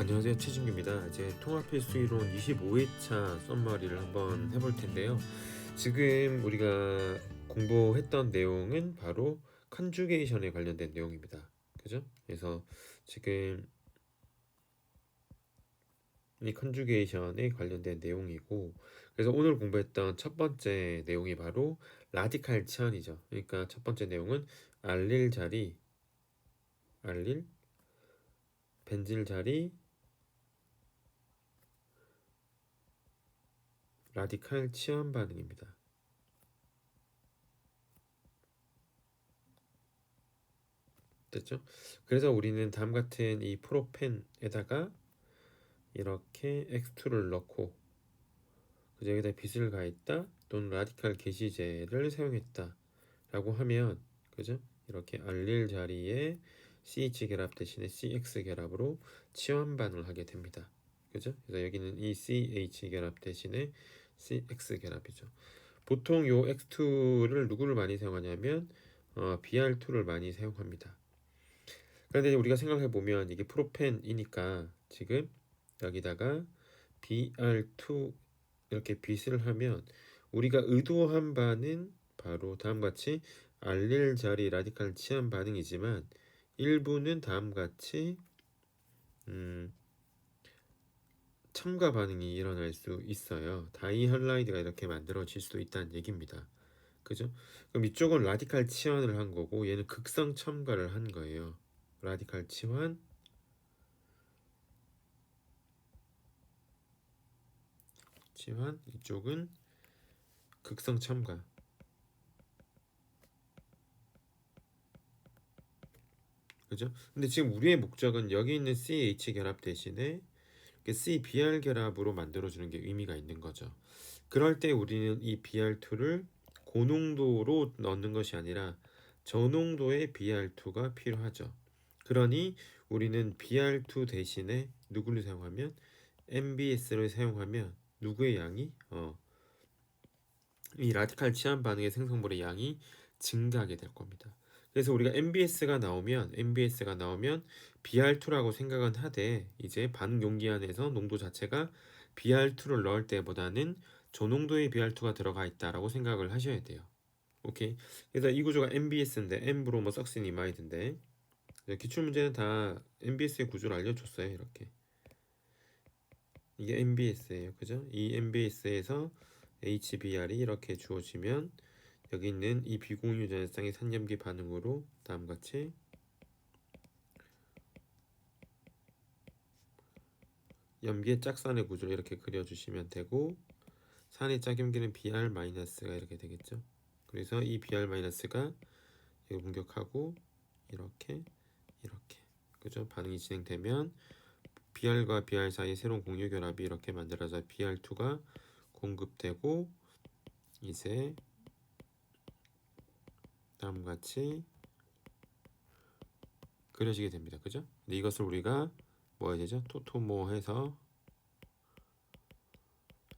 안녕하세요, 최진규입니다. 이제 통합필수이론 25회차 썸머리를 한번 해볼 텐데요. 지금 우리가 공부했던 내용은 바로 컨주게이션에 관련된 내용입니다. 그죠? 그래서 지금 이 컨주게이션에 관련된 내용이고, 그래서 오늘 공부했던 첫 번째 내용이 바로 라디칼 치환이죠. 그러니까 첫 번째 내용은 알릴 자리, 알릴, 벤질 자리, 라디칼 치환 반응입니다. 됐죠? 그래서 우리는 다음 같은 이 프로펜에다가 이렇게 X2를 넣고 그저 여기다 빛을 가했다 또는 라디칼 게시제를 사용했다 라고 하면 그죠? 이렇게 알릴 자리에 CH 결합 대신에 CX 결합으로 치환 반응을 하게 됩니다. 그죠? 그래서 여기는 이 CH 결합 대신에 CX 결합이죠. 보통 요 X2를 누구를 많이 사용하냐면 BR2를 많이 사용합니다. 그런데 우리가 생각해 보면 이게 프로펜이니까 지금 여기다가 Br2 이렇게 빛을 하면 우리가 의도한 바는 바로 다음과 같이 알릴 자리 라디칼 치환 반응이지만 일부는 다음과 같이 첨가 반응이 일어날 수 있어요. 다이할라이드가 이렇게 만들어질 수도 있다는 얘기입니다. 그죠? 그럼 이쪽은 라디칼 치환을 한 거고 얘는 극성 첨가를 한 거예요. 라디칼 치환 이쪽은 극성 첨가. 그죠? 근데 지금 우리의 목적은 여기 있는 CH 결합 대신에 CBr 결합으로 만들어주는 게 의미가 있는 거죠. 그럴 때 우리는 이 Br2를 고농도로 넣는 것이 아니라 저농도의 Br2가 필요하죠. 그러니 우리는 Br2 대신에 누구를 사용하면 MBS를 사용하면 누구의 양이 이 라디칼 치환 반응의 생성물의 양이 증가하게 될 겁니다. 그래서 우리가 MBS가 나오면 BR2라고 생각은 하되 이제 반응 용기 안에서 농도 자체가 BR2를 넣을 때보다는 저농도의 BR2가 들어가 있다라고 생각을 하셔야 돼요. 오케이. 그래서 이 구조가 MBS인데 M브로모 석신 이마이드인데 기출 문제는 다 MBS의 구조를 알려줬어요. 이렇게 이게 MBS예요. 그죠? 이 MBS에서 HBr이 이렇게 주어지면 여기 있는 이 비공유 전해쌍의 산염기 반응으로 다음같이 염기의 짝산의 구조를 이렇게 그려주시면 되고 산의 짝염기는 Br-가 이렇게 되겠죠. 그래서 이 Br-가 여기 공격하고 이렇게 그죠? 반응이 진행되면 Br과 Br 사이에 새로운 공유 결합이 이렇게 만들어져 Br2가 공급되고 이제 다음같이 그려지게 됩니다. 그죠? 근데 이것을 우리가 뭐 해야 되죠? 토토모해서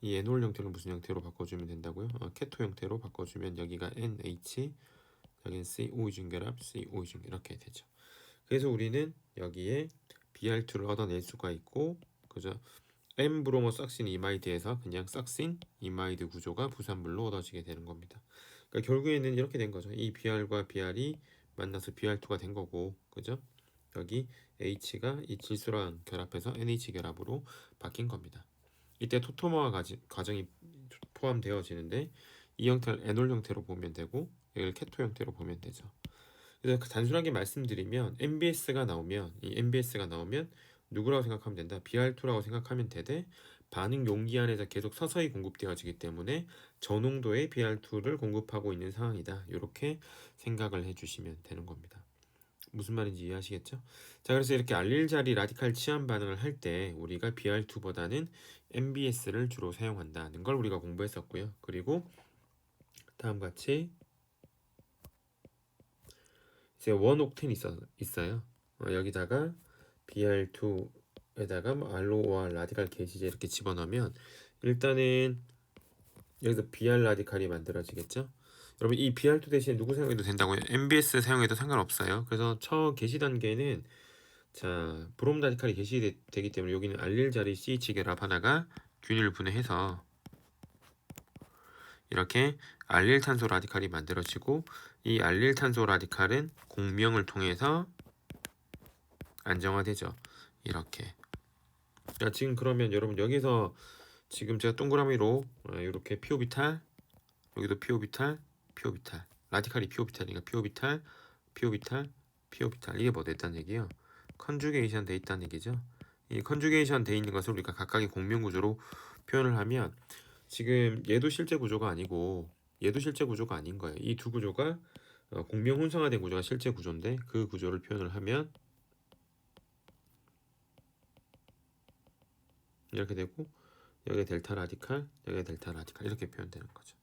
이 에놀 형태를 무슨 형태로 바꿔주면 된다고요? 케토 형태로 바꿔주면 여기가 NH, 여기는 CO 이중결합, CO 이중 이렇게 되죠. 그래서 우리는 여기에 Br2를 얻어낼 수가 있고, 그죠? M 브로모 삭신 이마이드에서 그냥 삭신 이마이드 구조가 부산물로 얻어지게 되는 겁니다. 그러니까 결국에는 이렇게 된 거죠. 이 Br과 Br이 만나서 Br2가 된 거고, 그죠? 여기 H가 이 질소랑 결합해서 NH 결합으로 바뀐 겁니다. 이때 토토모화 과정이 포함되어지는데 이 형태를 에놀 형태로 보면 되고 여기를 케토 형태로 보면 되죠. 그래서 단순하게 말씀드리면 MBS가 나오면 누구라고 생각하면 된다? BR2라고 생각하면 되되 반응 용기 안에서 계속 서서히 공급되어지기 때문에 저농도의 BR2를 공급하고 있는 상황이다. 이렇게 생각을 해주시면 되는 겁니다. 무슨 말인지 이해하시겠죠? 자, 그래서 이렇게 알릴 자리 라디칼 치환 반응을 할 때 우리가 BR2보다는 MBS를 주로 사용한다는 걸 우리가 공부했었고요. 그리고 다음과 같이 이제 원옥텐 있어요. 여기다가 BR2에다가 뭐 알로와 라디칼 게시제 이렇게 집어넣으면 일단은 여기서 BR 라디칼이 만들어지겠죠? 여러분 이 BR2 대신에 누구 사용해도 된다고요? MBS 사용해도 상관없어요. 그래서 첫 게시 단계는 자, 브롬 라디칼이 게시되기 때문에 여기는 알릴 자리 CH 결합 하나가 균일 분해해서 이렇게 알릴 탄소 라디칼이 만들어지고 이 알릴 탄소 라디칼은 공명을 통해서 안정화되죠. 이렇게. 자, 지금 그러면 여러분 여기서 지금 제가 동그라미로 이렇게 피오비탈, 여기도 피오비탈, 피오비탈, 라디칼이 피오비탈이니까 피오비탈, 피오비탈, 피오비탈, 이게 뭐 됐다는 얘기예요? 컨주게이션 돼 있다는 얘기죠. 이 컨주게이션 돼 있는 것을 우리가 각각의 공명 구조로 표현을 하면 지금 얘도 실제 구조가 아니고 얘도 실제 구조가 아닌 거예요. 이 두 구조가 공명 혼성화된 구조가 실제 구조인데 그 구조를 표현을 하면 이렇게 되고 여기 델타 라디칼, 여기 델타 라디칼 이렇게 표현되는 거죠.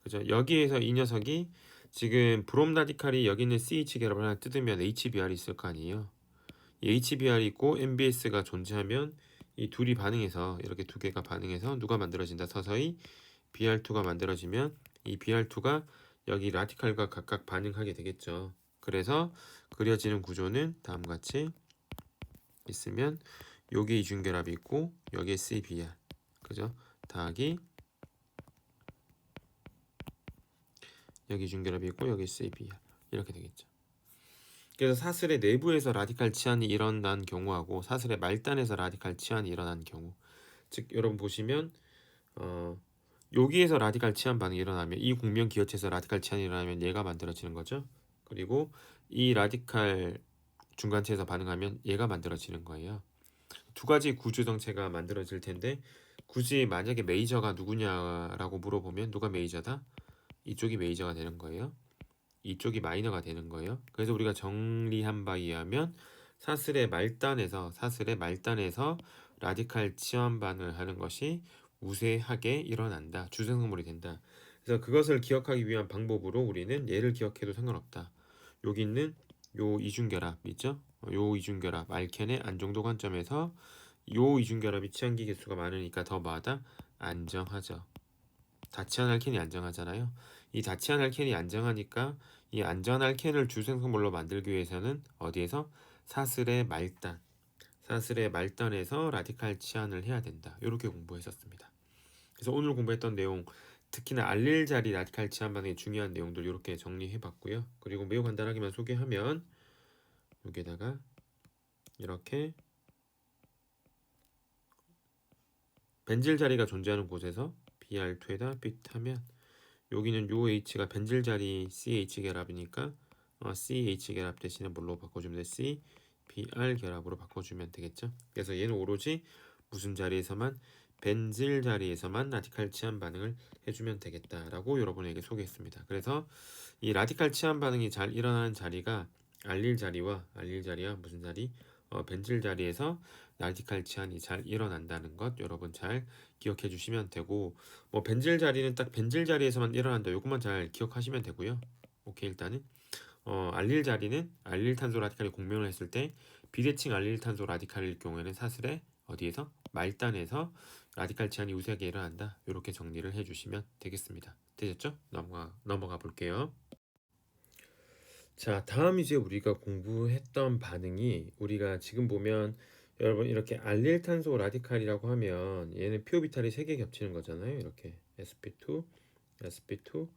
그죠? 여기에서 이 녀석이 지금 브롬 라디칼이 여기 있는 CH 결합을 하나 뜯으면 HBr이 있을 거 아니에요. 이 HBr이 있고 MBS가 존재하면 이 둘이 반응해서 이렇게 두 개가 반응해서 누가 만들어진다? 서서히 BR2가 만들어지면 이 BR2가 여기 라디칼과 각각 반응하게 되겠죠. 그래서 그려지는 구조는 다음과 같이 있으면 여기 이중결합이 있고 여기에 CBr, 그죠? 더하기 여기 이중결합이 있고 여기 CBr 이렇게 되겠죠. 그래서 사슬의 내부에서 라디칼 치환이 일어난 경우하고 사슬의 말단에서 라디칼 치환이 일어난 경우, 즉 여러분 보시면 여기에서 라디칼 치환 반응이 일어나면 이 공명 기어체에서 라디칼 치환이 일어나면 얘가 만들어지는 거죠. 그리고 이 라디칼 중간체에서 반응하면 얘가 만들어지는 거예요. 두 가지 구조 정체가 만들어질 텐데 굳이 만약에 메이저가 누구냐라고 물어보면 누가 메이저다? 이쪽이 메이저가 되는 거예요. 이쪽이 마이너가 되는 거예요. 그래서 우리가 정리한 바에 의하면 사슬의 말단에서 라디칼 치환 반응을 하는 것이 우세하게 일어난다. 주생성물이 된다. 그래서 그것을 기억하기 위한 방법으로 우리는 얘를 기억해도 상관없다. 여기 있는 요 이중결합 있죠? 요 이중결합 알켄의 안정도 관점에서 요 이중결합이 치환기 개수가 많으니까 더 뭐하다? 안정하죠. 다치한 알켄이 안정하잖아요. 이 다치한 알켄이 안정하니까 이 안정한 알켄을 주생성물로 만들기 위해서는 어디에서? 사슬의 말단에서 라디칼 치환을 해야 된다. 이렇게 공부했었습니다. 그래서 오늘 공부했던 내용, 특히나 알릴 자리 라디칼 치환 반응의 중요한 내용들 이렇게 정리해봤고요. 그리고 매우 간단하게만 소개하면 여기에다가 이렇게 벤질 자리가 존재하는 곳에서 Br2에다 빗하면 여기는 요 H가 벤질 자리 CH 결합이니까 CH 결합 대신에 뭘로 바꿔주면 돼? C, Br 결합으로 바꿔주면 되겠죠. 그래서 얘는 오로지 무슨 자리에서만 벤질 자리에서만 라디칼 치환 반응을 해주면 되겠다라고 여러분에게 소개했습니다. 그래서 이 라디칼 치환 반응이 잘 일어나는 자리가 알릴 자리와 무슨 자리? 벤질 자리에서 라디칼 치환이 잘 일어난다는 것 여러분 잘 기억해 주시면 되고, 뭐 벤질 자리는 딱 벤질 자리에서만 일어난다. 요것만 잘 기억하시면 되고요. 오케이. 일단은 알릴 자리는 알릴 탄소 라디칼이 공명을 했을 때 비대칭 알릴 탄소 라디칼일 경우에는 사슬의 어디에서? 말단에서 라디칼 치환이 우세하게 일어난다. 이렇게 정리를 해주시면 되겠습니다. 되셨죠? 넘어가 볼게요. 자, 다음 이제 우리가 공부했던 반응이 우리가 지금 보면 여러분 이렇게 알릴 탄소 라디칼이라고 하면 얘는 피오비탈이 3개 겹치는 거잖아요. 이렇게 sp2, sp2,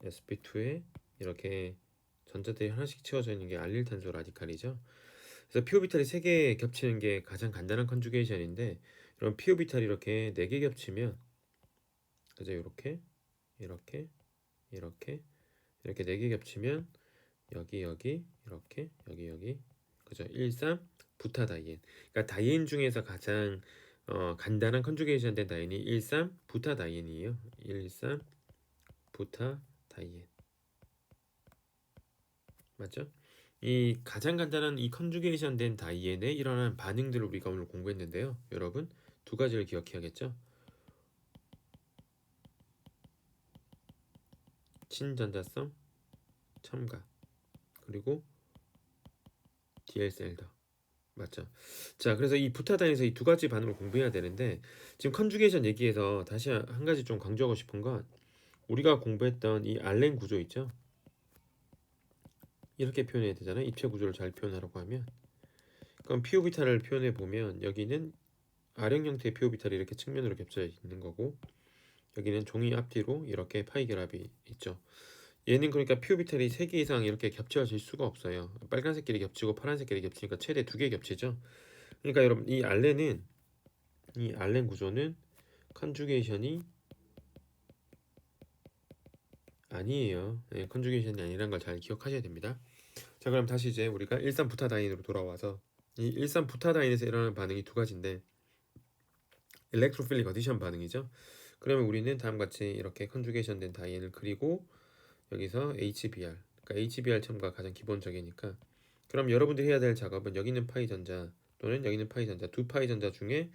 sp2에 이렇게 전자들이 하나씩 채워져 있는 게 알릴 탄소 라디칼이죠. 그래서 피오비탈이 3개 겹치는 게 가장 간단한 컨주게이션인데, 이런 피오비탈이 이렇게 4개 겹치면 그죠? 이렇게 이렇게 이렇게 이렇게 4개 겹치면 여기 이렇게 여기 그죠? 13 부타 다이엔. 그러니까 다이엔 중에서 가장 간단한 컨주게이션 된 다이엔이 13 부타 다이엔이에요. 13 부타 다이엔. 맞죠? 이 가장 간단한 이 컨주게이션 된 다이엔에 일어나는 반응들을 우리가 오늘 공부했는데요. 여러분 두 가지를 기억해야겠죠? 친전자성 첨가, 그리고 DL셀더. 맞죠? 자, 그래서 이 부타단에서 이 두 가지 반응을 공부해야 되는데, 지금 컨주게이션 얘기해서 다시 한 가지 좀 강조하고 싶은 건 우리가 공부했던 이 알렌 구조 있죠? 이렇게 표현해야 되잖아요. 입체 구조를 잘 표현하라고 하면 그럼 pO비탈을 표현해 보면 여기는 R형 형태의 pO비탈이 이렇게 측면으로 겹쳐 있는 거고, 여기는 종이 앞뒤로 이렇게 파이 결합이 있죠. 얘는 그러니까 pO비탈이 3개 이상 이렇게 겹쳐질 수가 없어요. 빨간색끼리 겹치고 파란색끼리 겹치니까 최대 2개 겹치죠. 그러니까 여러분 이 알렌 구조는 컨주게이션이 아니에요. 네, 컨주게이션이 아니란 걸 잘 기억하셔야 됩니다. 자, 그럼 다시 이제 우리가 일산 부타다인으로 돌아와서 이 일산 부타다인에서 일어나는 반응이 두 가지인데, 일렉트로필릭 어디션 반응이죠. 그러면 우리는 다음과 같이 이렇게 컨주게이션 된 다이앤을 그리고 여기서 HBr, 그러니까 HBr 첨가 가장 기본적이니까, 그럼 여러분들이 해야 될 작업은 여기 있는 파이 전자 또는 여기 있는 파이 전자, 두 파이 전자 중에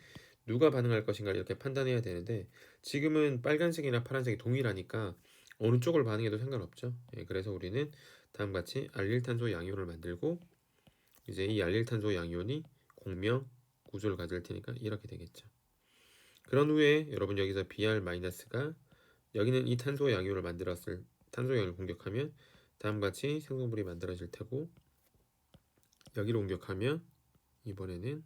누가 반응할 것인가 이렇게 판단해야 되는데, 지금은 빨간색이나 파란색이 동일하니까 어느 쪽을 반응해도 상관없죠. 예, 그래서 우리는 다음과 같이 알릴탄소 양이온을 만들고, 이제 이 알릴탄소 양이온이 공명 구조를 가질 테니까 이렇게 되겠죠. 그런 후에 여러분 여기서 Br-가 여기는 이 탄소 양이온을 만들었을 탄소 양을 공격하면 다음과 같이 생성물이 만들어질 테고, 여기를 공격하면 이번에는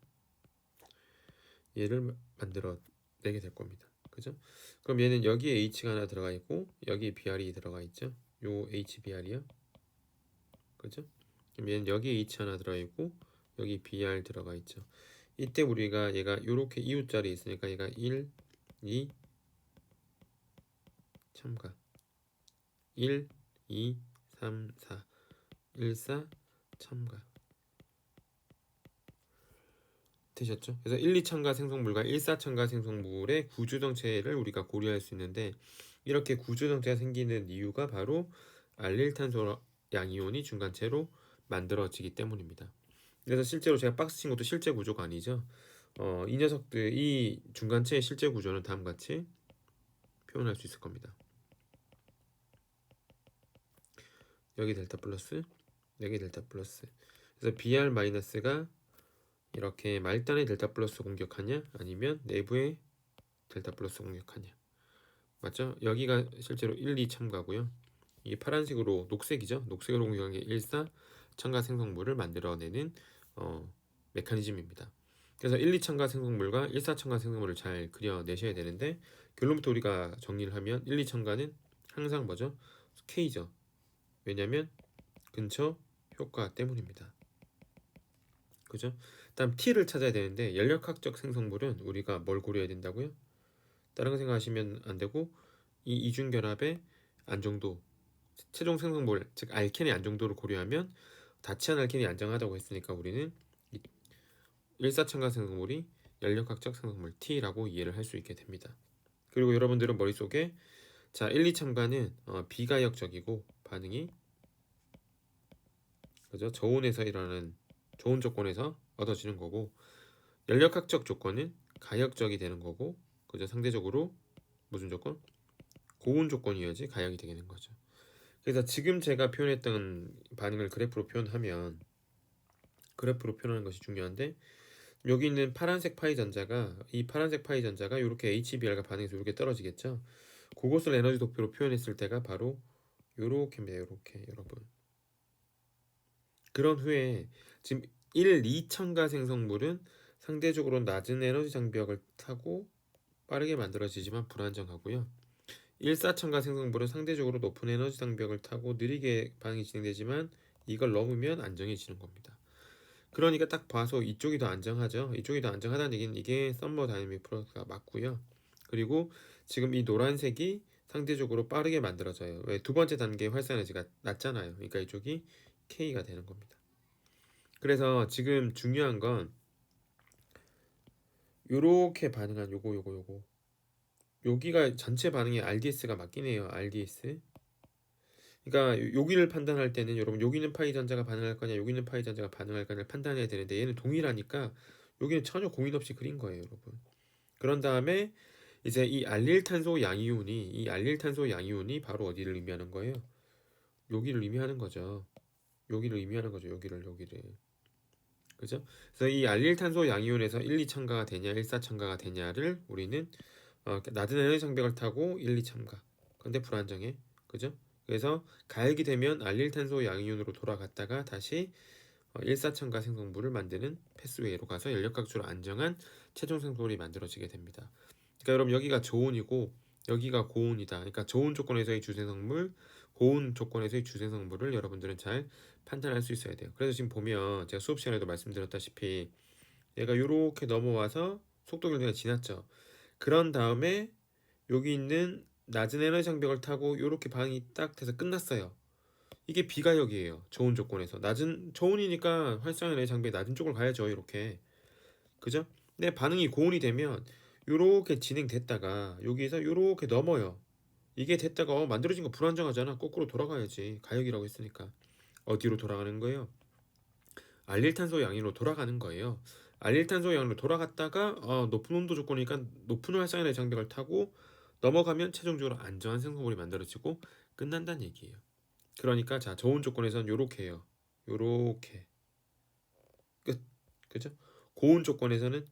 얘를 만들어 내게 될 겁니다. 그죠? 그럼 얘는 여기에 H가 하나 들어가 있고 여기 Br이 들어가 있죠. 요 HBr이요. 그죠? 그럼 얘는 여기 H 하나 들어가 있고 여기 Br 들어가 있죠. 이때 우리가 얘가 이렇게 이웃자리 있으니까 얘가 1, 2 첨가 1, 2, 3, 4 1, 4 첨가 되셨죠? 그래서 1, 2 첨가 생성물과 1, 4 첨가 생성물의 구조정체를 우리가 고려할 수 있는데, 이렇게 구조정체가 생기는 이유가 바로 알릴탄소 양이온이 중간체로 만들어지기 때문입니다. 그래서 실제로 제가 박스 친 것도 실제 구조가 아니죠. 이 녀석들, 이 중간체의 실제 구조는 다음과 같이 표현할 수 있을 겁니다. 여기 델타 플러스, 여기 델타 플러스. 그래서 Br-가 이렇게 말단의 델타 플러스 공격하냐, 아니면 내부의 델타 플러스 공격하냐. 맞죠? 여기가 실제로 1, 2 첨가고요. 이 파란색으로 녹색이죠. 녹색으로 공격한 게 1, 4 첨가 생성물을 만들어내는 메커니즘입니다. 그래서 1, 2 첨가 생성물과 1, 4 첨가 생성물을 잘 그려내셔야 되는데, 결론부터 우리가 정리를 하면 1, 2 첨가는 항상 뭐죠? K죠. 왜냐면 근처 효과 때문입니다. 그죠? 다음 T를 찾아야 되는데, 연력학적 생성물은 우리가 뭘 고려해야 된다고요? 다른 거 생각하시면 안 되고, 이 이중결합의 안정도, 최종 생성물, 즉 알켄의 안정도를 고려하면 다치한 알켄이 안정하다고 했으니까 우리는 1사첨가 생성물이 연력학적 생성물 T라고 이해를 할 수 있게 됩니다. 그리고 여러분들은 머릿속에 자 1, 2첨가는 비가역적이고 반응이 그죠? 저온에서 일어나는 좋은 조건에서 얻어지는 거고, 연력학적 조건은 가역적이 되는 거고, 그죠? 상대적으로 무슨 조건? 고온 조건이어야지 가역이 되는 거죠. 그래서 지금 제가 표현했던 반응을 그래프로 표현하면, 그래프로 표현하는 것이 중요한데, 여기 있는 파란색 파이 전자가 이 파란색 파이 전자가 이렇게 HBr과 반응해서 이렇게 떨어지겠죠. 그것을 에너지 도표로 표현했을 때가 바로 요렇게입니다. 요렇게 여러분. 그런 후에 지금 1, 2 첨가 생성물은 상대적으로 낮은 에너지 장벽을 타고 빠르게 만들어지지만 불안정하고요. 1, 4 첨가 생성물은 상대적으로 높은 에너지 장벽을 타고 느리게 반응이 진행되지만 이걸 넘으면 안정해지는 겁니다. 그러니까 딱 봐서 이쪽이 더 안정하죠. 이쪽이 더 안정하다는 얘기는 이게 썸머 다이내믹 프로세스가 맞고요. 그리고 지금 이 노란색이 상대적으로 빠르게 만들어져요. 왜? 두 번째 단계의 활성 에너지가 낮잖아요. 그러니까 이쪽이 K가 되는 겁니다. 그래서 지금 중요한 건 요렇게 반응한 요거 여기가 전체 반응이 RDS가 맞긴 해요. RDS. 그러니까 여기를 판단할 때는 여러분 여기는 파이 전자가 반응할 거냐 여기는 파이 전자가 반응할 거냐를 판단해야 되는데, 얘는 동일하니까 여기는 전혀 고민 없이 그린 거예요, 여러분. 그런 다음에 이제 이 알릴탄소 양이온이 바로 어디를 의미하는 거예요? 여기를 의미하는 거죠. 여기를 의미하는 거죠. 여기를. 그죠? 그래서 이 알릴탄소 양이온에서 1, 2 첨가가 되냐 1, 4 첨가가 되냐를 우리는 낮은 에너지 장벽을 타고 1, 2 첨가. 근데 불안정해. 그죠? 그래서 가역이 되면 알릴탄소 양이온으로 돌아갔다가 다시 일사천가 생성물을 만드는 패스웨이로 가서 연력각주로 안정한 최종 생성물이 만들어지게 됩니다. 그러니까 여러분 여기가 저온이고 여기가 고온이다. 그러니까 저온 조건에서의 주생성물, 고온 조건에서의 주생성물을 여러분들은 잘 판단할 수 있어야 돼요. 그래서 지금 보면 제가 수업 시간에도 말씀드렸다시피 얘가 이렇게 넘어와서 속도 결정이 지났죠. 그런 다음에 여기 있는 낮은 에너지 장벽을 타고 이렇게 반응이 딱 돼서 끝났어요. 이게 비가역이에요. 저온 조건에서 낮은 저온이니까 활성 에너지 장벽이 낮은 쪽으로 가야죠. 이렇게 그죠? 근데 반응이 고온이 되면 이렇게 진행됐다가 여기서 이렇게 넘어요. 이게 됐다가 만들어진 거 불안정하잖아. 거꾸로 돌아가야지. 가역이라고 했으니까 어디로 돌아가는 거예요? 알릴탄소 양위로 돌아가는 거예요. 알릴탄소 양위로 돌아갔다가 높은 온도 조건이니까 높은 활성에너지 장벽을 타고 넘어가면 최종적으로 안정한 생성물이 만들어지고 끝난다는 얘기예요. 그러니까 자 저온 조건에서는 요렇게 해요. 요렇게 끝. 그죠? 고온 조건에서는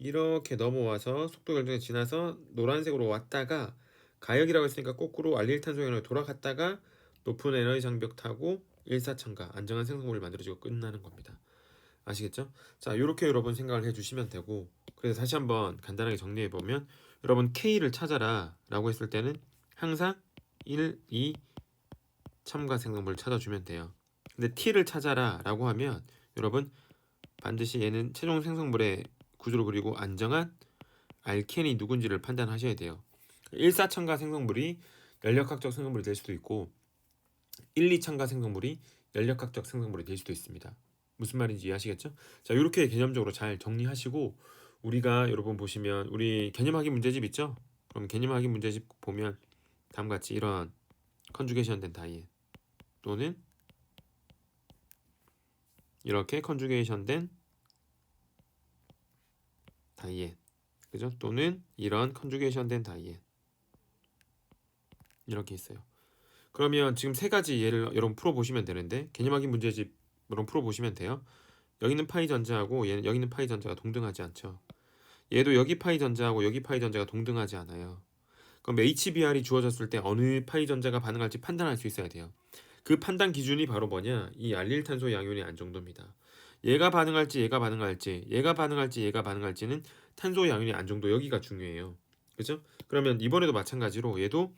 이렇게 넘어와서 속도 결정이 지나서 노란색으로 왔다가 가역이라고 했으니까 거꾸로 알릴탄소 양으로 돌아갔다가 높은 에너지 장벽 타고 일사천가 안정한 생성물을 만들어지고 끝나는 겁니다. 아시겠죠? 자, 이렇게 여러분 생각을 해주시면 되고 그래서 다시 한번 간단하게 정리해 보면 여러분 K를 찾아라 라고 했을 때는 항상 1, 2 첨가 생성물을 찾아주면 돼요. 근데 T를 찾아라 라고 하면 여러분 반드시 얘는 최종 생성물의 구조를 그리고 안정한 알켄이 누군지를 판단하셔야 돼요. 1, 4첨가 생성물이 연력학적 생성물이 될 수도 있고 1, 2첨가 생성물이 연력학적 생성물이 될 수도 있습니다. 무슨 말인지 이해하시겠죠? 자, 이렇게 개념적으로 잘 정리하시고 우리가 여러분 보시면 우리 개념학기 문제집 있죠? 그럼 개념학기 문제집 보면 다음과 같이 이런 컨주게이션 된 다이에 또는 이렇게 컨주게이션 된 다이에 그죠? 또는 이런 컨주게이션 된 다이에 이렇게 있어요. 그러면 지금 세 가지 예를 여러분 풀어보시면 되는데 개념학기 문제집 여러분 풀어보시면 돼요. 여기는 파이 전자하고 얘는 여기는 파이 전자가 동등하지 않죠. 얘도 여기 파이 전자하고 여기 파이 전자가 동등하지 않아요. 그럼 HBr이 주어졌을 때 어느 파이 전자가 반응할지 판단할 수 있어야 돼요. 그 판단 기준이 바로 뭐냐? 이 알릴탄소 양이온의 안정도입니다. 얘가 반응할지 얘가 반응할지 얘가 반응할지 얘가 반응할지는 탄소 양이온의 안정도 여기가 중요해요. 그죠? 그러면 이번에도 마찬가지로 얘도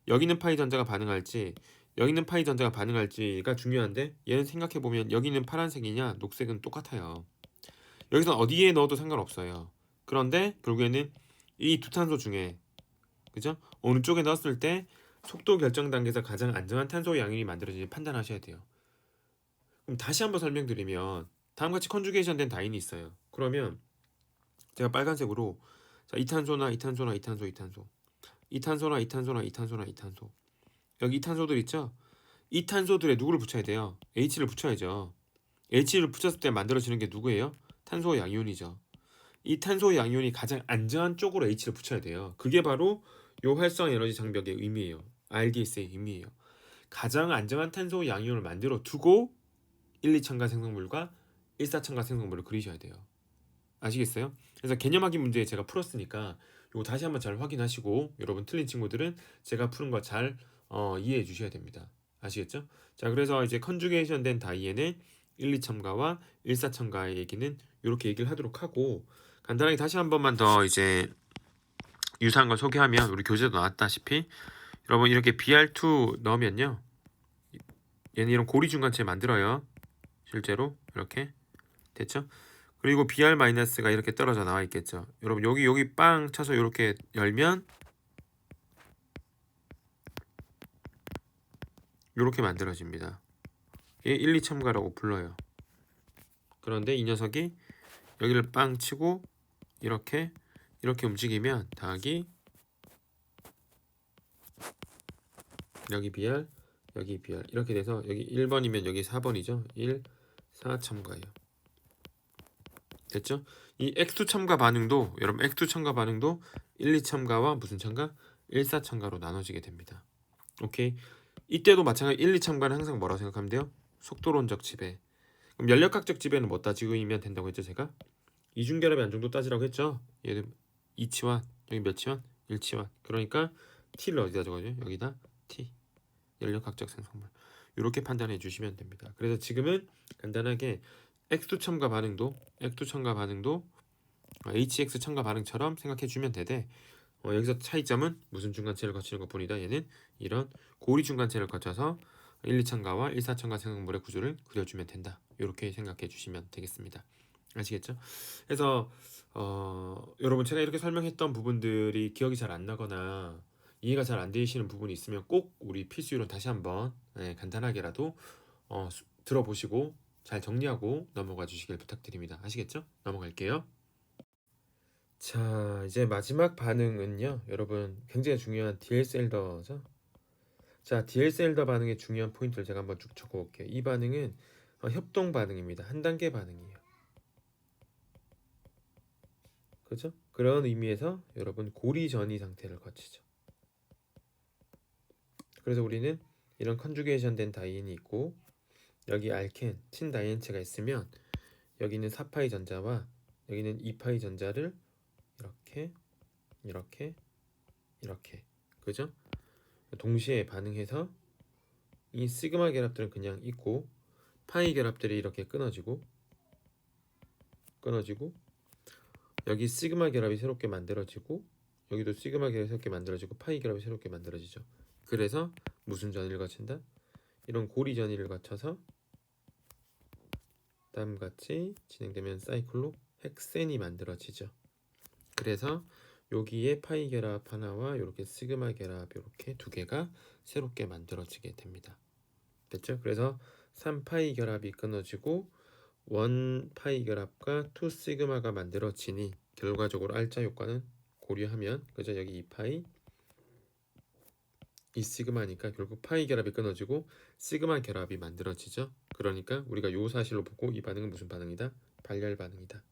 여기 있는 파이 전자가 반응할지 여기 있는 파이 전자가 반응할지가 중요한데 얘는 생각해보면 여기는 파란색이냐 녹색은 똑같아요. 여기서 어디에 넣어도 상관없어요. 그런데 결국에는 이 두 탄소 중에 그죠? 어느 쪽에 넣었을 때 속도 결정 단계에서 가장 안정한 탄소 양이 만들어지는지 판단하셔야 돼요. 그럼 다시 한번 설명드리면 다음같이 컨주게이션 된 다인이 있어요. 그러면 제가 빨간색으로 자, 이탄소나 이탄소나 이탄소 이탄소 이탄소나 이탄소나 이탄소나 이탄소 여기 이탄소들 있죠? 이 탄소들에 누구를 붙여야 돼요? H를 붙여야죠. H를 붙였을 때 만들어지는 게 누구예요? 탄소 양이온이죠. 이 탄소 양이온이 가장 안정한 쪽으로 H를 붙여야 돼요. 그게 바로 요 활성 에너지 장벽의 의미예요. RDS의 의미예요. 가장 안정한 탄소 양이온을 만들어 두고 1, 2첨가 생성물과 1, 4첨가 생성물을 그리셔야 돼요. 아시겠어요? 그래서 개념학기 문제 제가 풀었으니까 이거 다시 한번 잘 확인하시고 여러분 틀린 친구들은 제가 푸는 거 잘 이해해 주셔야 됩니다. 아시겠죠? 자, 그래서 이제 컨주게이션 된 다이에는 1, 2첨가와 1, 4첨가의 얘기는 이렇게 얘기를 하도록 하고 간단하게 다시 한 번만 더 이제 유사한 걸 소개하면 우리 교재도 나왔다시피 여러분 이렇게 BR2 넣으면요 얘는 이런 고리 중간체 만들어요. 실제로 이렇게 됐죠? 그리고 BR- 이렇게 떨어져 나와 있겠죠. 여러분 여기 빵 쳐서 이렇게 열면 이렇게 만들어집니다. 얘 1, 2첨가라고 불러요. 그런데 이 녀석이 여기를 빵 치고 이렇게 움직이면 더하기 여기 BR 여기 BR 이렇게 돼서 여기 1번이면 여기 4번이죠. 1, 4 첨가예요. 됐죠? 이 X2 첨가 반응도 여러분 X2 첨가 반응도 1, 2 첨가와 무슨 첨가? 1, 4 첨가로 나눠지게 됩니다. 오케이. 이때도 마찬가지 1, 2 첨가는 항상 뭐라고 생각하면 돼요? 속도론적 지배. 그럼 연력학적 지배는 뭐 따지고이면 된다고 했죠, 제가? 이중결합의 안정도 따지라고 했죠. 얘는 2치완, 여기 몇 치완? 1치완. 그러니까 T를 어디다 적어줘요? 여기다 T. 연력학적 생성물. 이렇게 판단해 주시면 됩니다. 그래서 지금은 간단하게 X2 첨가 반응도 HX 첨가 반응처럼 생각해 주면 되되 여기서 차이점은 무슨 중간체를 거치는 것뿐이다. 얘는 이런 고리 중간체를 거쳐서 1, 2첨가와 1, 4첨가 생성물의 구조를 그려주면 된다. 이렇게 생각해 주시면 되겠습니다. 아시겠죠? 그래서 여러분 제가 이렇게 설명했던 부분들이 기억이 잘 안 나거나 이해가 잘 안 되시는 부분이 있으면 꼭 우리 필수 이론 다시 한번 간단하게라도 들어보시고 잘 정리하고 넘어가 주시길 부탁드립니다. 아시겠죠? 넘어갈게요. 자, 이제 마지막 반응은요. 여러분 굉장히 중요한 디엘셀더죠. 자, 디엘셀더 반응의 중요한 포인트를 제가 한번 쭉 적어볼게요. 이 반응은 협동 반응입니다. 한 단계 반응이에요. 그죠? 그런 의미에서 여러분 고리 전이 상태를 거치죠. 그래서 우리는 이런 컨주게이션 된 다이앤이 있고 여기 알켄, 친다이앤체가 있으면 여기는 4파이 전자와 여기는 2파이 전자를 이렇게 이렇게 그죠? 동시에 반응해서 이 시그마 결합들은 그냥 있고 파이 결합들이 이렇게 끊어지고 여기 시그마 결합이 새롭게 만들어지고 여기도 시그마 결합이 새롭게 만들어지고 파이 결합이 새롭게 만들어지죠. 그래서 무슨 전이를 거친다? 이런 고리 전이를 거쳐서 다음같이 진행되면 사이클로 헥센이 만들어지죠. 그래서 여기에 파이 결합 하나와 이렇게 시그마 결합 이렇게 두 개가 새롭게 만들어지게 됩니다. 됐죠? 그래서 3파이 결합이 끊어지고 1파이 결합과 2 시그마가 만들어지니 결과적으로 알짜 효과는 고려하면 그죠? 여기 2파이 이 시그마니까 결국 파이 결합이 끊어지고 시그마 결합이 만들어지죠. 그러니까 우리가 요 사실로 보고 이 반응은 무슨 반응이다? 발열 반응이다.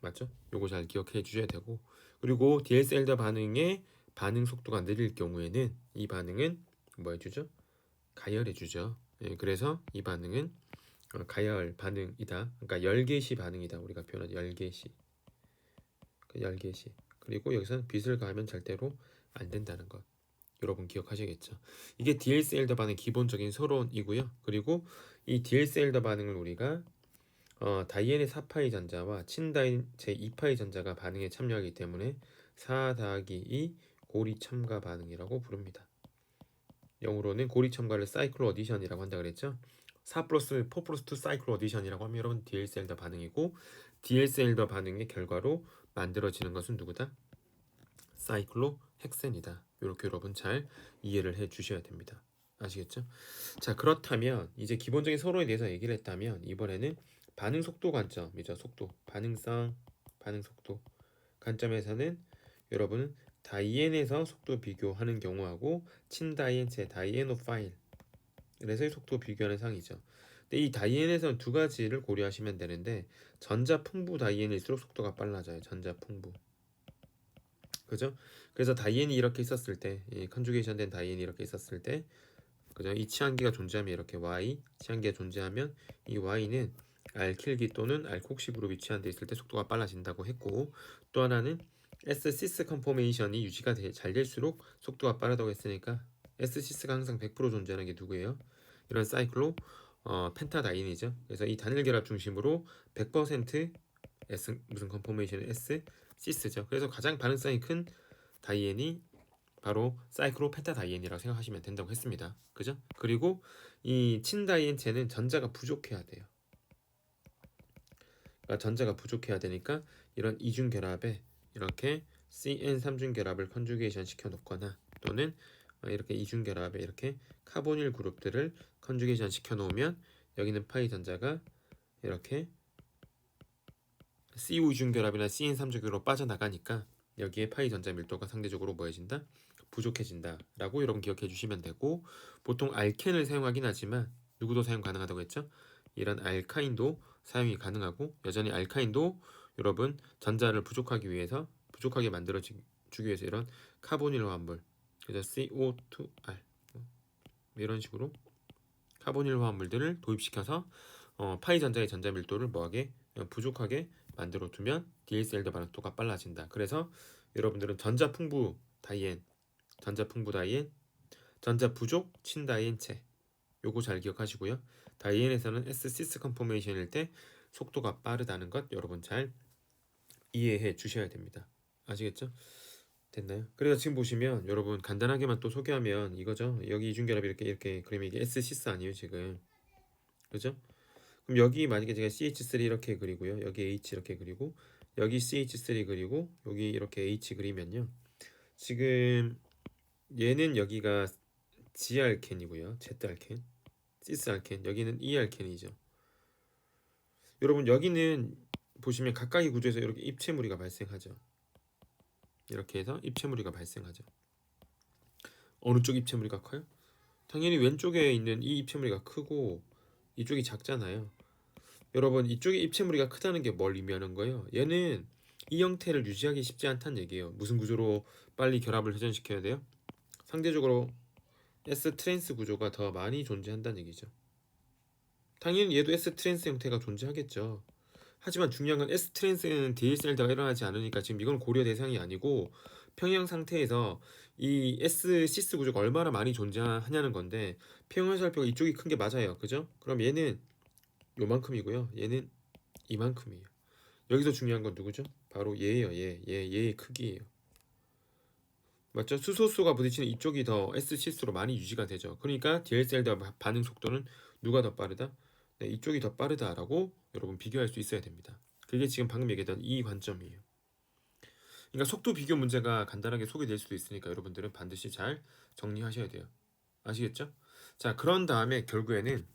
맞죠? 요거 잘 기억해 주셔야 되고 그리고 디엘셀더 반응의 반응 속도가 느릴 경우에는 이 반응은 뭐 해주죠? 가열해주죠. 그래서 이 반응은 가열 반응이다. 그러니까 열개시 반응이다. 우리가 표현한 열개시. 열개시. 그리고 여기서는 빛을 가하면 절대로 안 된다는 것. 여러분 기억하시겠죠? 이게 디엘셀더 반응 기본적인 서론이고요. 그리고 이 디엘셀더 반응을 우리가 다이앤의 4파이 전자와 친다인 제2파이 전자가 반응에 참여하기 때문에 4 더하기 2 고리 첨가 반응이라고 부릅니다. 영어로는 고리 첨가를 사이클로 어디션이라고 한다 그랬죠. 4 플러스 4 플러스 2 사이클로 어디션이라고 하면 여러분 디엘셀더 반응이고 디엘셀더 반응의 결과로 만들어지는 것은 누구다? 사이클로 헥센이다. 이렇게 여러분 잘 이해를 해 주셔야 됩니다. 아시겠죠? 자, 그렇다면 이제 기본적인 서로에 대해서 얘기를 했다면 이번에는 반응 속도 관점이죠. 속도, 반응성, 반응 속도 관점에서는 여러분은 다이앤에서 속도 비교하는 경우하고 친다이앤 제 다이애노파일 그래서 속도 비교하는 상이죠. 근데 이 다이앤에서는 두 가지를 고려하시면 되는데 전자 풍부 다이앤일수록 속도가 빨라져요. 전자 풍부. 그죠? 그래서 다이앤이 이렇게 있었을 때, 이 컨주게이션 된 다이앤이 이렇게 있었을 때, 그죠? 이 치환기가 존재하면 이렇게 Y, 치환기가 존재하면 이 Y는 알킬기 또는 알콕식으로 위치한 데 있을 때 속도가 빨라진다고 했고 또 하나는 S-cis 컨포메이션이 유지가 잘 될수록 속도가 빠르다고 했으니까 S-cis가 항상 100% 존재하는 게 누구예요? 이런 사이클로 펜타다인이죠. 그래서 이 단일 결합 중심으로 100% S 무슨 컨포메이션은 S-cis죠. 그래서 가장 반응성이 큰 다이앤이 바로 사이클로 펜타다이앤이라고 생각하시면 된다고 했습니다. 그죠? 그리고 이 친다이앤체는 전자가 부족해야 돼요. 그러니까 전자가 부족해야 되니까 이런 이중 결합에 이렇게 CN 3중 결합을 컨주게이션 시켜 놓거나 또는 이렇게 이중 결합에 이렇게 카보닐 그룹들을 컨주게이션 시켜 놓으면 여기는 파이 전자가 이렇게 CO 이중 결합이나 CN 3중 결합으로 빠져나가니까 여기에 파이 전자 밀도가 상대적으로 뭐해진다? 부족해진다 라고 여러분 기억해 주시면 되고 보통 알켄을 사용하긴 하지만 누구도 사용 가능하다고 했죠? 이런 알카인도 사용이 가능하고 여전히 알카인도 여러분 전자를 부족하게 만들어 주기 위해서 이런 카보닐 화합물 그래서 CO2R 이런 식으로 카보닐 화합물들을 도입시켜서 파이 전자의 전자 밀도를 뭐하게 부족하게 만들어 두면 DSL도 반응도가 빨라진다. 그래서 여러분들은 전자 풍부 다이앤 전자 부족 친다이앤체. 요거 잘 기억하시고요. 다이앤에서는 S6 컨포메이션일 때 속도가 빠르다는 것 여러분 잘 이해해 주셔야 됩니다. 아시겠죠? 됐나요? 그래서 지금 보시면 여러분 간단하게만 또 소개하면 이거죠. 여기 이중결합 이렇게 그러면 이게 S6 아니에요 지금. 그죠? 그럼 여기 만약에 제가 CH3 이렇게 그리고요. 여기 H 이렇게 그리고 여기 CH3 그리고 여기 이렇게 H 그리면요. 지금 얘는 여기가 G알켄이고요. Z알켄, 시스알켄, 여기는 E알켄이죠. 여러분 여기는 보시면 각각의 구조에서 이렇게 입체무리가 발생하죠. 이렇게 해서 입체무리가 발생하죠. 어느 쪽 입체무리가 커요? 당연히 왼쪽에 있는 이 입체무리가 크고 이쪽이 작잖아요. 여러분 이쪽에 입체무리가 크다는 게 뭘 의미하는 거예요? 얘는 이 형태를 유지하기 쉽지 않다는 얘기예요. 무슨 구조로 빨리 결합을 회전시켜야 돼요? 상대적으로 S 트랜스 구조가 더 많이 존재한다는 얘기죠. 당연히 얘도 S 트랜스 형태가 존재하겠죠. 하지만 중요한 건 S 트랜스는 DSLD가 일어나지 않으니까 지금 이건 고려 대상이 아니고 평형 상태에서 이 S 시스 구조가 얼마나 많이 존재하냐는 건데 평형설표가 이쪽이 큰 게 맞아요. 그죠? 그럼 얘는 요만큼이고요. 얘는 이만큼이에요. 여기서 중요한 건 누구죠? 바로 얘예요. 얘의 크기예요. 맞죠? 수소수가 부딪히는 이쪽이 더 S 시스로 많이 유지가 되죠. 그러니까 DSLD와 반응 속도는 누가 더 빠르다? 네, 이쪽이 더 빠르다라고 여러분 비교할 수 있어야 됩니다. 그게 지금 방금 얘기했던 이 관점이에요. 그러니까 속도 비교 문제가 간단하게 소개될 수도 있으니까 여러분들은 반드시 잘 정리하셔야 돼요. 아시겠죠? 자, 그런 다음에 결국에는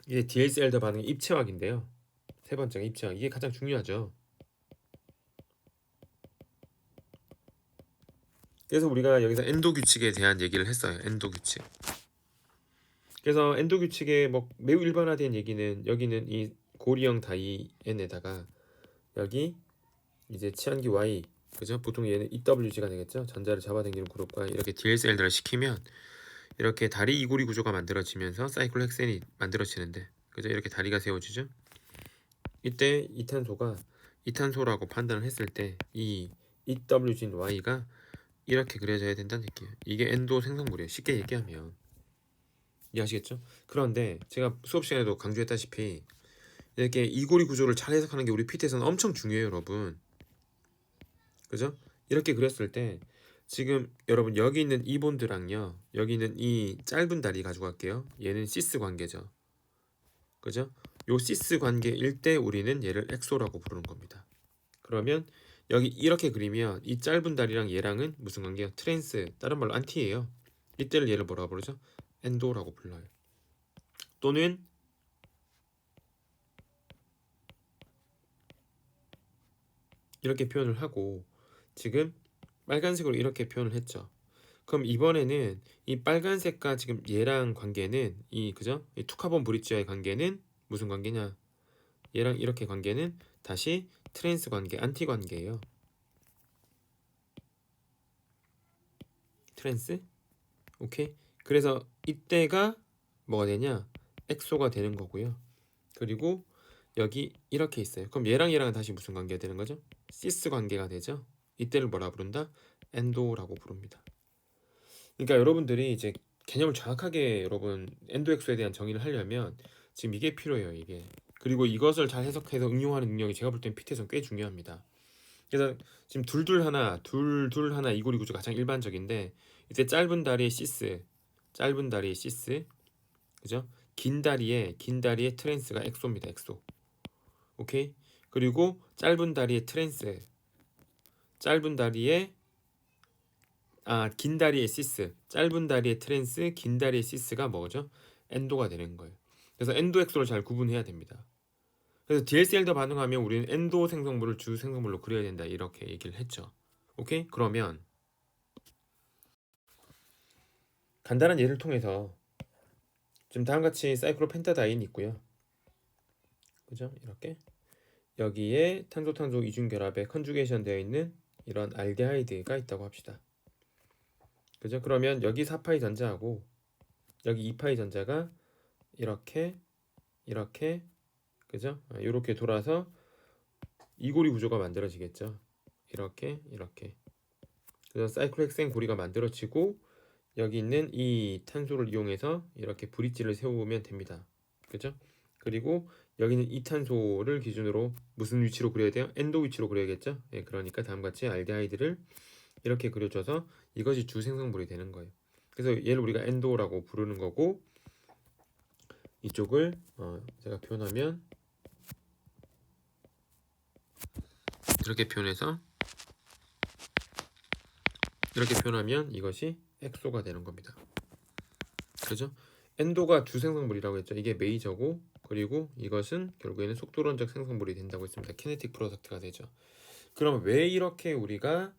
이제 DSLD 반응의 입체학인데요. 세 번째가 입체학. 이게 가장 중요하죠. 그래서 우리가 여기서 엔도 규칙에 대한 얘기를 했어요. 엔도 규칙. 그래서 엔도 규칙의 뭐 매우 일반화된 얘기는 여기는 이 고리형 다이N에다가 여기 이제 치환기 Y, 그죠? 보통 얘는 EWG가 되겠죠. 전자를 잡아당기는 그룹과 이렇게 DSL들을 시키면 이렇게 다리 이고리 구조가 만들어지면서 사이클로 헥센이 만들어지는데, 그죠? 이렇게 다리가 세워지죠. 이때 이탄소라고 판단을 했을 때 이 EWG인 Y가 이렇게 그려져야 된다는 얘기예요. 이게 엔도 생성물이에요. 쉽게 얘기하면. 이해하시겠죠? 그런데 제가 수업 시간에도 강조했다시피 이렇게 이고리 구조를 잘 해석하는 게 우리 PT에서는 엄청 중요해요, 여러분. 그죠? 이렇게 그렸을 때 지금 여러분 여기 있는 이 본드랑요, 여기 있는 이 짧은 다리 가지고 갈게요. 얘는 시스 관계죠. 그죠? 요 시스 관계일 때 우리는 얘를 엑소라고 부르는 겁니다. 그러면 여기 이렇게 그리면 이 짧은 다리랑 얘랑은 무슨 관계예요? 트랜스, 다른 말로 안티예요. 이때를 얘를 뭐라고 부르죠? 엔도라고 불러요. 또는 이렇게 표현을 하고 지금 빨간색으로 이렇게 표현을 했죠. 그럼 이번에는 이 빨간색과 지금 얘랑 관계는 이 그죠? 이 투카본 브릿지와의 관계는 무슨 관계냐? 얘랑 이렇게 관계는 다시 트랜스 관계, 안티 관계예요. 트랜스? 오케이. 그래서 이때가 뭐가 되냐? 엑소가 되는 거고요. 그리고 여기 이렇게 있어요. 그럼 얘랑은 다시 무슨 관계가 되는 거죠? 시스 관계가 되죠. 이때를 뭐라 부른다? 엔도라고 부릅니다. 그러니까 여러분들이 이제 개념을 정확하게 여러분 엔도엑소에 대한 정의를 하려면 지금 이게 필요해요. 이게. 그리고 이것을 잘 해석해서 응용하는 능력이 제가 볼 땐 PT에서는 꽤 중요합니다. 그래서 지금 둘둘 하나 이고리 구조 가장 일반적인데 이때 짧은 다리의 시스, 그죠? 긴 다리의 트랜스가 엑소입니다. 엑소. 오케이? 그리고 짧은 다리의 트랜스, 짧은 다리의 긴 다리의 시스, 짧은 다리의 트랜스, 긴 다리의 시스가 뭐죠? 엔도가 되는 거예요. 그래서 엔도 엑소를 잘 구분해야 됩니다. 그래서 DSL도 반응하면 우리는 엔도 생성물을 주 생성물로 그려야 된다 이렇게 얘기를 했죠. 오케이? 그러면 간단한 예를 통해서 지금 다음같이 사이클로펜타다인이 있고요. 그죠? 이렇게 여기에 탄소 이중 결합에 컨주게이션 되어 있는 이런 알데하이드가 있다고 합시다. 그죠? 그러면 여기 4파이 전자하고 여기 2파이 전자가 이렇게 그죠? 이렇게 돌아서 이고리 구조가 만들어지겠죠. 이렇게 그래서 사이클로헥센 고리가 만들어지고 여기 있는 이 탄소를 이용해서 이렇게 브릿지를 세우면 됩니다. 그죠? 그리고 여기는 이 탄소를 기준으로 무슨 위치로 그려야 돼요? 엔도 위치로 그려야겠죠? 예, 그러니까 다음과 같이 알데하이드를 이렇게 그려줘서 이것이 주생성물이 되는 거예요. 그래서 얘를 우리가 엔도라고 부르는 거고, 이쪽을 제가 표현하면 이렇게 표현해서 이렇게 표현하면 이것이 엑소가 되는 겁니다. 그죠? 엔도가 주생성물이라고 했죠. 이게 메이저고, 그리고 이것은 결국에는 속도론적 생성물이 된다고 했습니다. 키네틱 프로덕트가 되죠. 그럼 왜 이렇게 우리가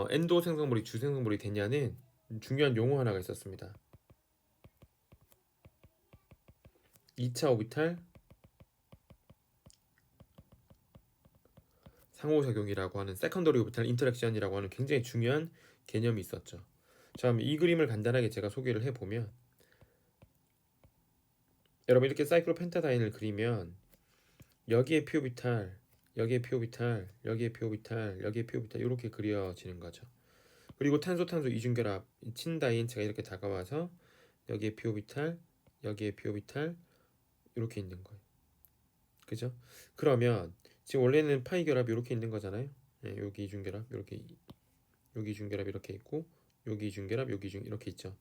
엔도 생성물이 주생성물이 되냐는 중요한 용어 하나가 있었습니다. 2차 오비탈 상호작용이라고 하는 세컨더리 오비탈 인터랙션이라고 하는 굉장히 중요한 개념이 있었죠. 자, 그럼 이 그림을 간단하게 제가 소개를 해보면, 여러분 이렇게 사이클로펜타다인을 그리면 여기에 피오비탈, 여기에 피오비탈, 여기에 피오비탈, 여기에 피오비탈 이렇게 그려지는 거죠. 그리고 탄소 이중결합 친다이엔체가 이렇게 다가와서 여기에 피오비탈, 여기에 피오비탈 이렇게 있는 거예요. 그죠? 그러면 지금 원래는 파이 결합이 이렇게 있는 거잖아요. 네, 여기 이중결합 이렇게, 여기 이중결합 이렇게 있고, 여기 이중결합 여기 이중 이렇게 있죠.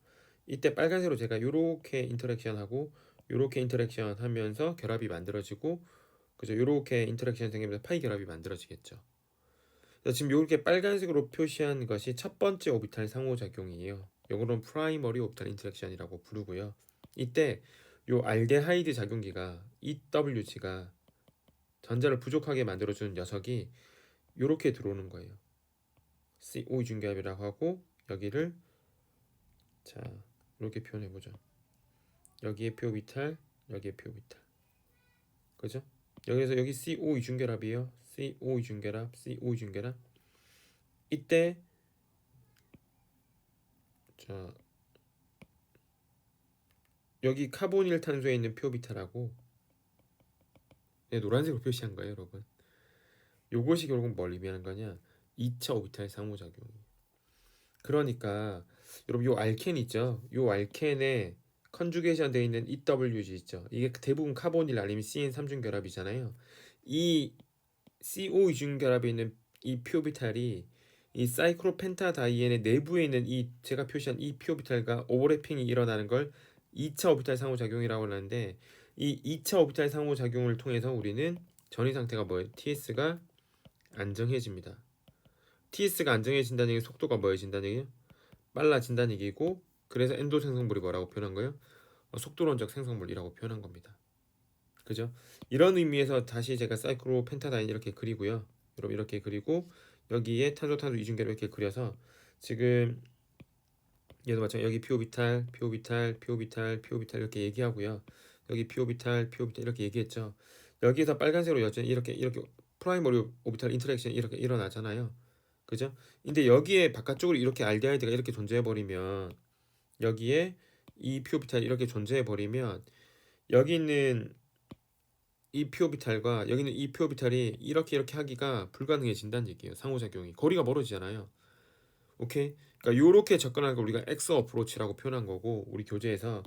이때 빨간색으로 제가 이렇게 인터랙션하고 이렇게 인터랙션 하면서 결합이 만들어지고, 그죠? 이렇게 인터랙션 생기면서 파이 결합이 만들어지겠죠. 지금 이렇게 빨간색으로 표시한 것이 첫 번째 오비탈 상호작용이에요. 이거는 프라이머리 오비탈 인터랙션이라고 부르고요. 이때 요 알데하이드 작용기가 EWG가 전자를 부족하게 만들어주는 녀석이 이렇게 들어오는 거예요. CO 이중결합이라고 하고, 여기를 자 이렇게 표현해 보죠. 여기에 피오비탈, 여기에 피오비탈, 그죠? 여기서 여기 CO 이중결합이에요. CO 이중결합, CO 이중결합. 이때 자 여기 카보닐 탄소에 있는 피오비탈하고, 네, 노란색으로 표시한 거예요, 여러분. 요것이 결국 뭘 의미하는 거냐? 2차 오비탈 상호작용. 그러니까 여러분 요 알켄 있죠? 요 알켄에 컨주게이션 되어 있는 EWG 있죠? 이게 대부분 카보닐 아니면 CN3중 결합이잖아요. 이 CO 이중 결합에 있는 이 피오비탈이 이 사이클로펜타다이엔의 내부에 있는 이 제가 표시한 이 피오비탈과 오버래핑이 일어나는 걸 2차 오비탈 상호작용이라고 하는데, 이 2차 오비탈 상호작용을 통해서 우리는 전이 상태가 뭐예요? TS가 안정해집니다. TS가 안정해진다는 얘기, 속도가 뭐해진다는 얘기예요? 빨라진다는 얘기고, 그래서 엔도 생성물이 뭐라고 표현한 거예요? 속도론적 생성물이라고 표현한 겁니다. 그죠? 이런 의미에서 다시 제가 사이클로펜타다인 이렇게 그리고요. 여러분 이렇게 그리고 여기에 탄소 이중계로 이렇게 그려서 지금 얘도 마찬가지 여기 피오비탈, 피오비탈, 피오비탈, 피오비탈 이렇게 얘기하고요. 여기 피오비탈, 피오비탈 이렇게 얘기했죠. 여기에서 빨간색으로 여전히 이렇게 프라이머리 오비탈 인터랙션 이렇게 일어나잖아요. 그죠? 근데 여기에 바깥쪽으로 이렇게 알데하이드가 이렇게 존재해 버리면, 여기에 이 피오비탈 이렇게 존재해 버리면 여기 있는 이 피오비탈과 여기는 이 피오비탈이 이렇게 하기가 불가능해진다는 얘기예요. 상호작용이 거리가 멀어지잖아요. 오케이. 그러니까 요렇게 접근하는 걸 우리가 X 어프로치라고 표현한 거고, 우리 교재에서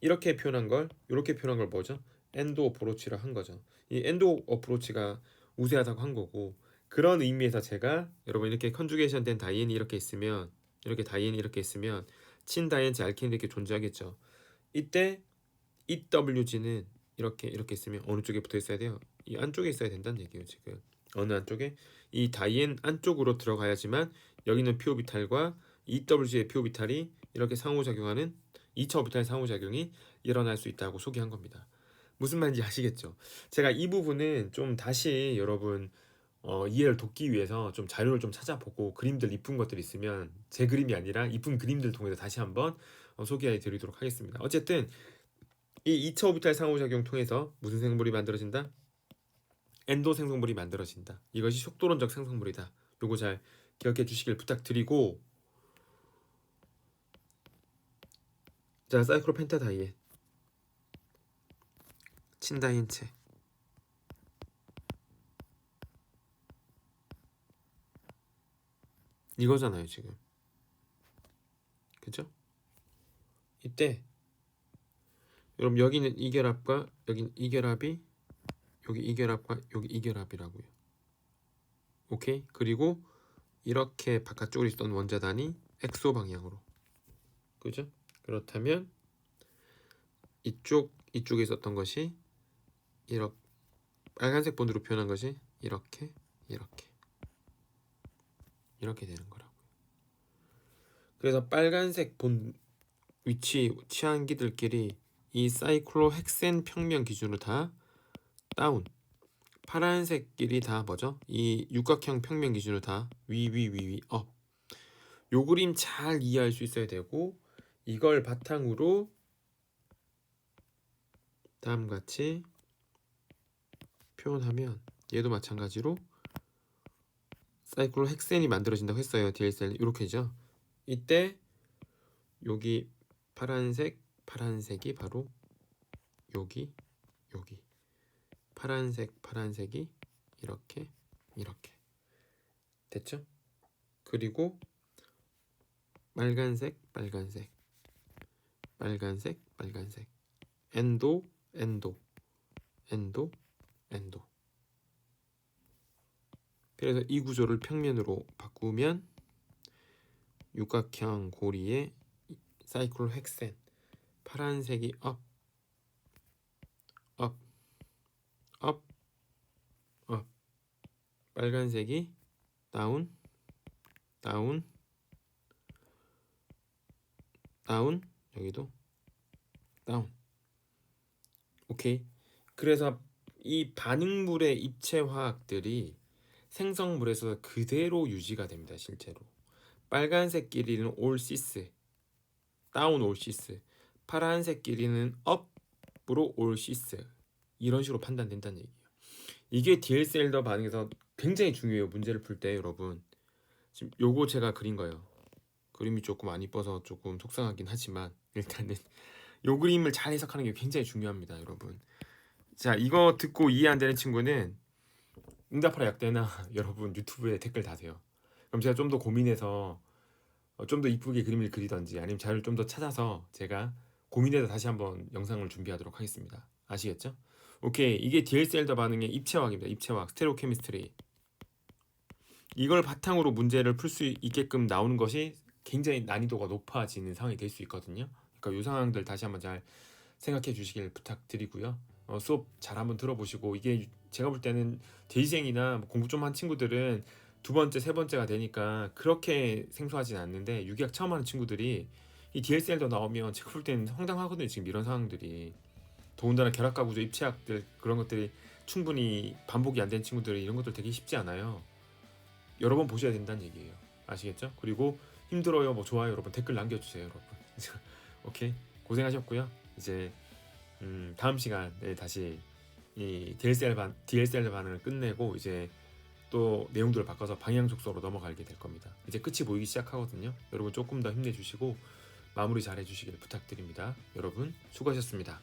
이렇게 표현한 걸, 이렇게 표현한 걸 뭐죠? 엔도 어프로치라 한 거죠. 이 엔도 어프로치가 우세하다고 한 거고, 그런 의미에서 제가 여러분 이렇게 컨주게이션 된 다이앤이 이렇게 있으면, 이렇게 다이앤이 이렇게 있으면 친다이앤 알켄이 이렇게 존재하겠죠. 이때 EWG는 이렇게 있으면 어느 쪽에 붙어 있어야 돼요? 이 안쪽에 있어야 된다는 얘기예요. 지금 어느 안쪽에? 이 다이앤 안쪽으로 들어가야지만 여기는 피오비탈과 EWG의 피오비탈이 이렇게 상호작용하는 2차 오비탈 상호작용이 일어날 수 있다고 소개한 겁니다. 무슨 말인지 아시겠죠? 제가 이 부분은 좀 다시 여러분 이해를 돕기 위해서 좀 자료를 좀 찾아보고, 그림들 이쁜 것들 있으면 제 그림이 아니라 이쁜 그림들 통해서 다시 한번 소개해 드리도록 하겠습니다. 어쨌든 이 2차 오비탈 상호작용 통해서 무슨 생성물이 만들어진다? 엔도 생성물이 만들어진다. 이것이 속도론적 생성물이다. 요거 잘 기억해 주시길 부탁드리고, 자, 사이클로펜타다이엔 친다이엔체 이거잖아요 지금. 그죠? 이때 여러분 여기는 이 결합과 여기는 이 결합이 여기 이 결합과 여기 이 결합이라고요. 오케이? 그리고 이렇게 바깥쪽으로 있던 원자단이 엑소 방향으로. 그죠? 그렇다면 이쪽에 있었던 것이 이렇게 빨간색 본드로 표현한 것이 이렇게 되는 거라고요. 그래서 빨간색 본 위치 취한기들끼리 이 사이클로헥센 평면 기준으로 다 다운, 파란색끼리 다 뭐죠? 이 육각형 평면 기준으로 다 위 업. 요 그림 잘 이해할 수 있어야 되고 이걸 바탕으로 다음같이 표현하면 얘도 마찬가지로 사이클로헥센이 만들어진다고 했어요. DLCL 이렇게죠. 이때 여기 파란색이 바로 여기 파란색이 이렇게 됐죠? 그리고 빨간색 엔도 그래서 이 구조를 평면으로 바꾸면 육각형 고리에 사이클로헥센 파란색이 업 빨간색이 다운 여기도 다운. 오케이. 그래서 이 반응물의 입체 화학들이 생성물에서 그대로 유지가 됩니다. 실제로 빨간색끼리는 올 시스 다운 올 시스, 파란색끼리는 업으로 올 시스 이런 식으로 판단된다는 얘기예요. 이게 DLCL더 반응에서 굉장히 중요해요. 문제를 풀 때 여러분. 지금 요거 제가 그린 거예요. 그림이 조금 안 이뻐서 조금 속상하긴 하지만 일단은 요 그림을 잘 해석하는 게 굉장히 중요합니다. 여러분. 자, 이거 듣고 이해 안 되는 친구는 응답하라 약대나 여러분 유튜브에 댓글 다세요. 그럼 제가 좀 더 고민해서 좀 더 이쁘게 그림을 그리던지 아니면 자료를 좀 더 찾아서 제가 고민해서 다시 한번 영상을 준비하도록 하겠습니다. 아시겠죠? 오케이. 이게 DLCL더 반응의 입체화학입니다. 입체화학, 스테레오 케미스트리. 이걸 바탕으로 문제를 풀 수 있게끔 나오는 것이 굉장히 난이도가 높아지는 상황이 될 수 있거든요. 그러니까 이 상황들 다시 한번 잘 생각해 주시길 부탁드리고요. 수업 잘 한번 들어보시고 이게 제가 볼 때는 대시생이나 공부 좀 한 친구들은 두 번째, 세 번째가 되니까 그렇게 생소하진 않는데 유기학 처음 하는 친구들이 이 DLCL도 나오면 제가 볼 때는 황당하거든요. 지금 이런 상황들이. 더군다나 결합과 구조, 입체학들 그런 것들이 충분히 반복이 안 된 친구들이 이런 것들 되게 쉽지 않아요. 여러 번 보셔야 된다는 얘기예요. 아시겠죠? 그리고 힘들어요, 뭐 좋아요, 여러분 댓글 남겨주세요, 여러분. 오케이, 고생하셨고요. 이제 다음 시간에 다시 이 DLCL 반응을 끝내고 이제 또 내용들을 바꿔서 방향 족소로 넘어가게 될 겁니다. 이제 끝이 보이기 시작하거든요. 여러분 조금 더 힘내주시고 마무리 잘 해주시길 부탁드립니다. 여러분 수고하셨습니다.